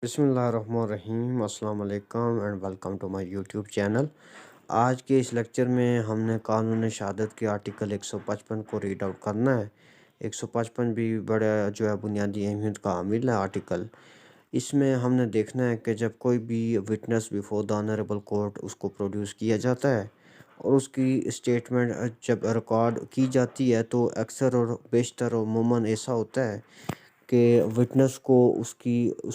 بسم اللہ الرحمن الرحیم، السلام علیکم and welcome to my YouTube channel. آج کے اس لیکچر میں ہم نے قانون شہادت کے آرٹیکل 155 کو ریڈ آؤٹ کرنا ہے۔ 155 بھی بڑا جو ہے بنیادی اہمیت کا حامل ہے آرٹیکل۔ اس میں ہم نے دیکھنا ہے کہ جب کوئی بھی witness before the honourable court اس کو پروڈیوس کیا جاتا ہے اور اس کی اسٹیٹمنٹ جب ریکارڈ کی جاتی ہے تو اکثر اور بیشتر عموماً ایسا ہوتا ہے کہ وٹنس کو اس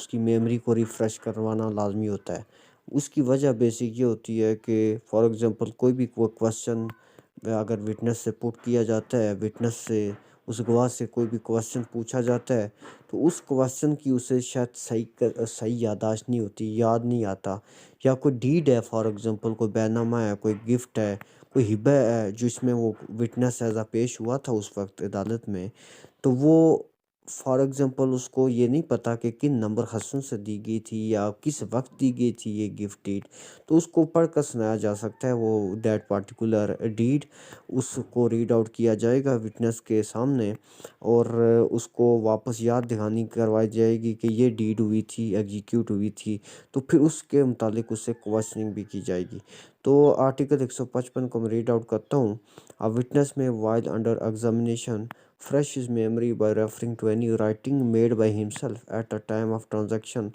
کی میموری کو ریفریش کروانا لازمی ہوتا ہے۔ اس کی وجہ بیسک یہ ہوتی ہے کہ فار ایگزامپل کوئی بھی کوشچن اگر وٹنس سے پٹ کیا جاتا ہے، وٹنس سے اس گواہ سے کوئی بھی کوشچن پوچھا جاتا ہے تو اس کوشچن کی اسے شاید صحیح یادداشت نہیں ہوتی، یاد نہیں آتا، یا کوئی ڈیڈ ہے، فار ایگزامپل کوئی بیع نامہ ہے، کوئی گفٹ ہے، کوئی ہبہ ہے جس میں وہ وٹنس ایز پیش ہوا تھا اس وقت عدالت میں، تو وہ فار ایگزامپل اس کو یہ نہیں پتا کہ کن نمبر خصم سے دی گئی تھی یا کس وقت دی گئی تھی یہ گفٹ ڈیڈ، تو اس کو پڑھ کر سنایا جا سکتا ہے۔ وہ دیٹ پارٹیکولر ڈیڈ اس کو ریڈ آؤٹ کیا جائے گا وٹنس کے سامنے اور اس کو واپس یاد دہانی کروائی جائے گی کہ یہ ڈیڈ ہوئی تھی، ایگزیکیوٹ ہوئی تھی، تو پھر اس کے متعلق اس سے کوشچننگ بھی کی جائے گی۔ تو آرٹیکل 155 کو میں ریڈ آؤٹ کرتا ہوں۔ A witness may, while under examination, fresh his memory by referring to any writing made by himself at the time of transaction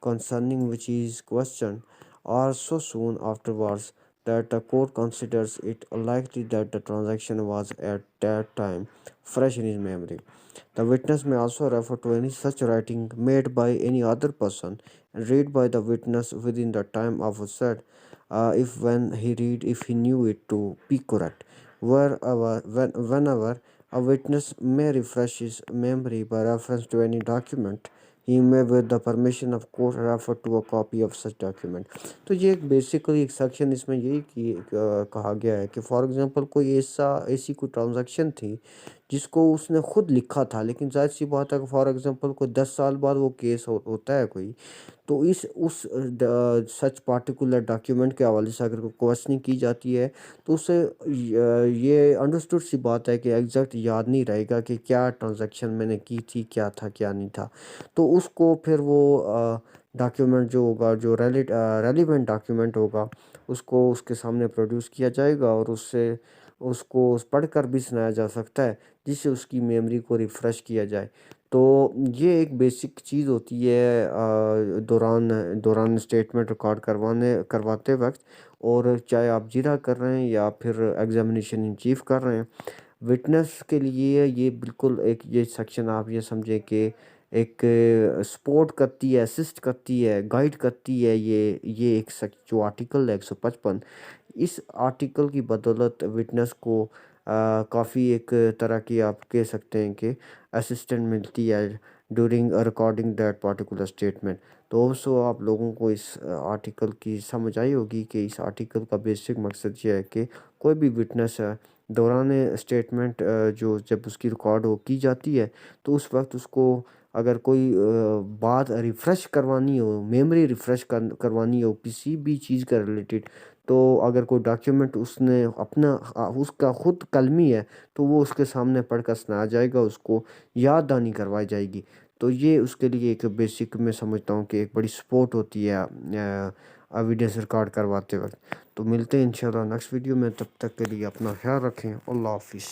concerning which he is questioned, or so soon afterwards that the court considers it likely that the transaction was at that time fresh in his memory. The witness may also refer to any such writing made by any other person and read by the witness within the time aforesaid, if he knew it to be correct. Whenever a witness may refresh his memory by reference to any document, he may with the permission of court refer to a copy of such document. تو یہ ایک basically ایک section اس میں یہی کہا گیا ہے کہ فار ایگزامپل کوئی ایسی کوئی ٹرانزیکشن تھی جس کو اس نے خود لکھا تھا، لیکن ظاہر سی بات ہے کہ فار ایگزامپل کوئی 10 سال بعد وہ کیس ہوتا ہے کوئی، تو اس سچ پارٹیکولر ڈاکیومنٹ کے حوالے سے اگر کوئی کوشچننگ کی جاتی ہے تو اسے یہ انڈرسٹوڈ سی بات ہے کہ ایگزیکٹ یاد نہیں رہے گا کہ کیا ٹرانزیکشن میں نے کی تھی، کیا تھا کیا نہیں تھا، تو اس کو پھر وہ ڈاکیومنٹ جو ہوگا، جو ریلیونٹ ڈاکیومنٹ ہوگا، اس کو اس کے سامنے پروڈیوس کیا جائے گا اور اس کو پڑھ کر بھی سنایا جا سکتا ہے جس سے اس کی میموری کو ریفریش کیا جائے۔ تو یہ ایک بیسک چیز ہوتی ہے دوران اسٹیٹمنٹ ریکارڈ کرواتے وقت، اور چاہے آپ جرا کر رہے ہیں یا پھر ایگزامینیشن ان چیف کر رہے ہیں، وٹنس کے لیے یہ بالکل یہ سیکشن آپ یہ سمجھیں کہ ایک سپورٹ کرتی ہے، اسسٹ کرتی ہے، گائیڈ کرتی ہے۔ یہ ایک جو آرٹیکل ہے 155، اس آرٹیکل کی بدولت وٹنس کو کافی ایک طرح کی آپ کہہ سکتے ہیں کہ اسسٹنٹ ملتی ہے during recording that particular statement. تو آپ لوگوں کو اس آرٹیکل کی سمجھ آئی ہوگی کہ اس آرٹیکل کا بیسک مقصد یہ ہے کہ کوئی بھی وٹنس ہے دوران اسٹیٹمنٹ جب اس کی ریکارڈ کی جاتی ہے تو اس وقت اس کو اگر کوئی بات ریفریش کروانی ہو، میموری ریفریش کروانی ہو کسی بھی چیز کا ریلیٹڈ، تو اگر کوئی ڈاکیومنٹ اس کا خود قلمی ہے تو وہ اس کے سامنے پڑھ کر سنایا جائے گا، اس کو یاد دہانی کروائی جائے گی۔ تو یہ اس کے لیے ایک بیسک میں سمجھتا ہوں کہ ایک بڑی سپورٹ ہوتی ہے ایویڈنس ریکارڈ کرواتے وقت۔ تو ملتے ہیں انشاءاللہ نیکسٹ ویڈیو میں، تب تک کے لیے اپنا خیال رکھیں۔ اللہ حافظ۔